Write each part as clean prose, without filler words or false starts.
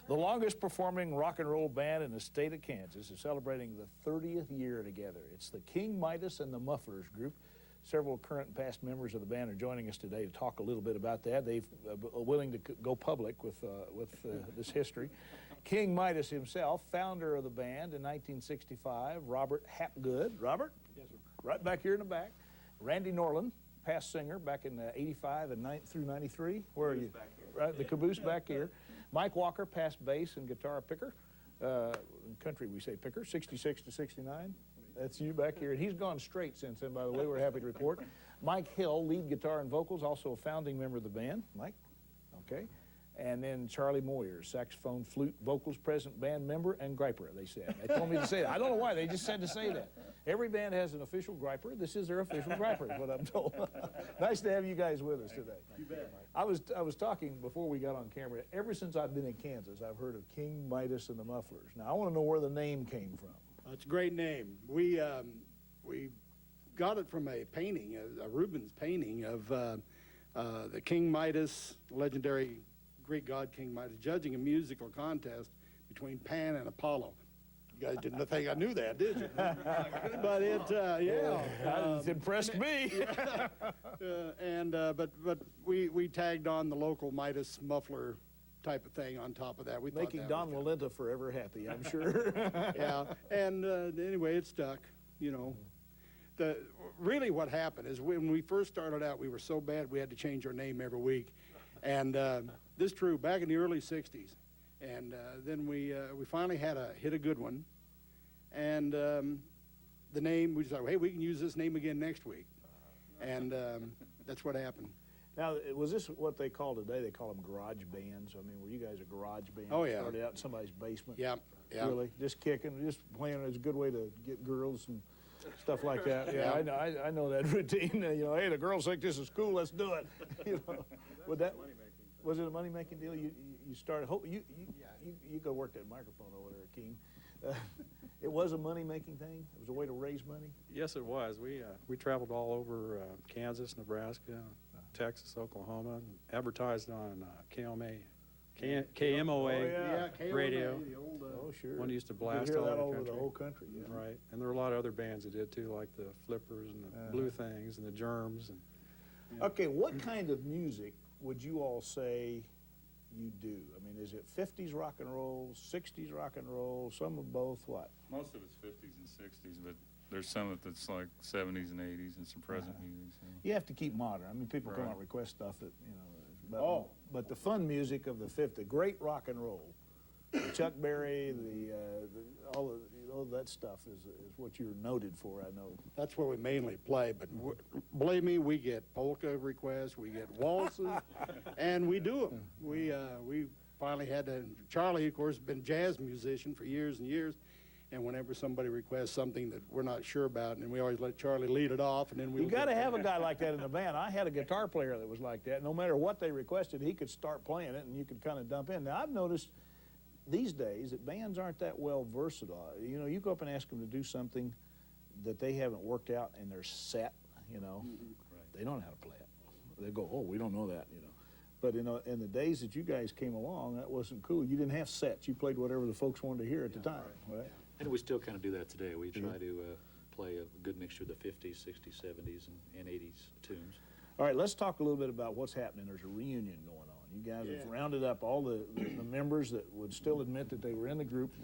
The longest performing rock and roll band in the state of Kansas is celebrating the 30th year together. It's the King Midas and the Muflers group. Several current and past members of the band are joining us today to talk a little bit about that. They're willing to go public with this history. King Midas himself, founder of the band in 1965, Robert Hapgood. Robert? Yes, sir. Right back here in the back. Randy Norland, past singer back in 85 and through 93. Where are you? Back here. Right, the caboose back here. Mike Walker, past bass and guitar picker. In country we say picker, 66 to 69. That's you back here. And he's gone straight since then, by the way, we're happy to report. Mike Hill, lead guitar and vocals, also a founding member of the band. Mike? Okay. And then Charlie Moyer, saxophone, flute, vocals, present band member, and griper, they said. They told me to say that. I don't know why, they just said to say that. Every band has an official griper. This is their official griper, is what I'm told. Nice to have you guys with us today. You bet. I was talking before we got on camera. Ever since I've been in Kansas, I've heard of King Midas and the Muflers. Now, I want to know where the name came from. It's a great name. We got it from a painting, a Rubens painting of the King Midas, legendary Greek god King Midas, judging a musical contest between Pan and Apollo. You guys didn't think I knew that, did you? But It's impressed me. But we tagged on the local Midas muffler type of thing on top of that. We Making thought that Don was Walenta forever happy, I'm sure. yeah, and anyway, it stuck, you know. Really what happened is when we first started out, we were so bad we had to change our name every week. And this is true, back in the early 60s. And then we finally hit a good one. And the name, we decided, hey, we can use this name again next week. And that's what happened. Now, was this what they call today? They call them garage bands. I mean, were you guys a garage band? Oh, yeah. Started out in somebody's basement? Yeah, yeah. Really? Just kicking, just playing as a good way to get girls and stuff like that. Yeah, I know that routine. You know, hey, the girls think this is cool, let's do it. You know, was it a money-making deal? You started, you go work that microphone over there, King. It was a money-making thing? It was a way to raise money? Yes, it was. We traveled all over Kansas, Nebraska, Texas, Oklahoma, and advertised on KMOA KMOA, radio. The old, Oh, sure. One used to You blast hear all that over all the over the country. whole country. Yeah. Right, and there were a lot of other bands that did too, like the Flippers and the Blue Things and the Germs. And Okay, what kind of music would you all say you do? I mean, is it 50s rock and roll, 60s rock and roll, some of both, what? Most of it's 50s and 60s, but there's some of it that's like 70s and 80s and some present music. So. You have to keep modern. I mean, people come out and request stuff that, you know, but the fun music of the 50s, great rock and roll, the Chuck Berry, all that stuff is what you're noted for, I know. That's where we mainly play, but believe me, we get polka requests, we get waltzes, and we do them. We finally had to, Charlie, of course, has been a jazz musician for years and years, and whenever somebody requests something that we're not sure about, and we always let Charlie lead it off, and then we... You got to have a guy like that in the band. I had a guitar player that was like that. No matter what they requested, he could start playing it, and you could kind of dump in. Now, I've noticed these days that bands aren't that well versatile. You know, you go up and ask them to do something that they haven't worked out and they're set, you know. Right. They don't know how to play it. They go, oh, we don't know that, you know. But in the days that you guys came along, that wasn't cool. You didn't have sets. You played whatever the folks wanted to hear at the time. Right? And we still kind of do that today. We try to play a good mixture of the 50s, 60s, 70s, and 80s tunes. All right, let's talk a little bit about what's happening. There's a reunion going on. You guys have rounded up all the members that would still admit that they were in the group,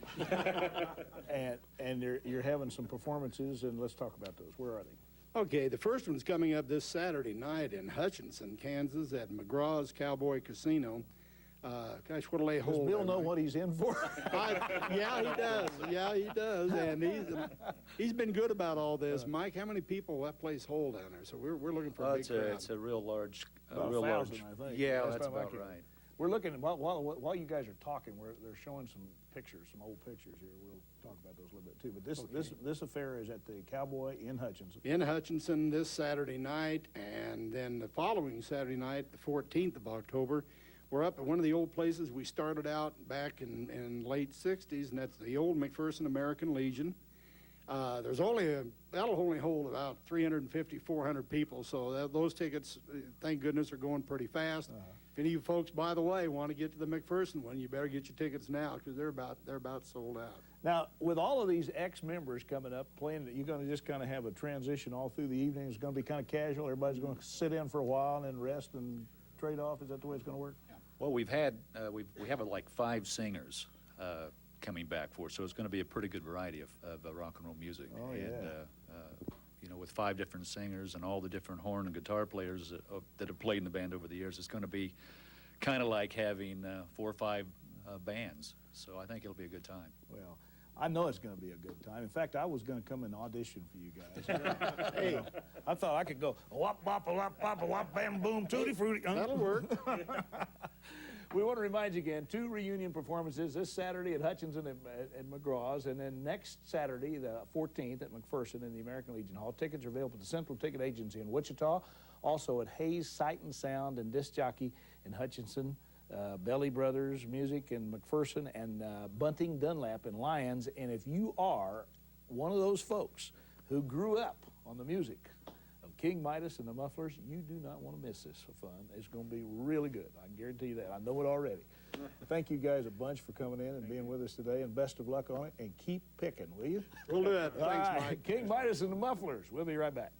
and you're having some performances, and let's talk about those. Where are they? Okay, the first one's coming up this Saturday night in Hutchinson, Kansas, at McGraw's Cowboy Casino. Gosh, what'll they hold? Does Bill know what he's in for? Yeah, he does. Yeah, he does. And he's been good about all this. Mike, how many people will that place hold down there? So we're looking for a big crowd. It's a real large, About 1,000, I think. Yeah, Last that's time I about came. right. We're looking, while you guys are talking, they're showing some pictures, some old pictures here. We'll talk about those a little bit too. But this affair is at the Cowboy in Hutchinson. In Hutchinson this Saturday night, and then the following Saturday night, the 14th of October, we're up at one of the old places we started out back in late 60s, and that's the old McPherson American Legion. That'll only hold about 350, 400 people, so those tickets, thank goodness, are going pretty fast. if any of you folks, by the way, want to get to the McPherson one, you better get your tickets now because they're about sold out. Now, with all of these ex-members coming up playing, you're going to just kind of have a transition all through the evening. It's going to be kind of casual. Everybody's going to sit in for a while and then rest and trade off. Is that the way it's going to work? Well, we have like 5 singers coming back for us, so it's going to be a pretty good variety of rock and roll music. Oh, and, yeah. you know, with 5 different singers and all the different horn and guitar players that have played in the band over the years, it's going to be kind of like having 4 or 5 bands. So I think it'll be a good time. Well, I know it's going to be a good time. In fact, I was going to come and audition for you guys. Hey, I thought I could go wop bop a wop bop a wop bam boom tutti frutti. That'll work. We want to remind you again, 2 reunion performances this Saturday at Hutchinson and McGraw's, and then next Saturday, the 14th, at McPherson in the American Legion Hall. Tickets are available at the Central Ticket Agency in Wichita, also at Hayes Sight and Sound and Disc Jockey in Hutchinson, Belly Brothers Music in McPherson, and Bunting Dunlap in Lyons. And if you are one of those folks who grew up on the music of King Midas and the Mufflers, you do not want to miss this fun. It's going to be really good. I can guarantee you that. I know it already. Thank you guys a bunch for coming in and being with us today, and best of luck on it. And keep picking, will you? We'll do it. All Thanks, right. Mike. King Midas and the Mufflers. We'll be right back.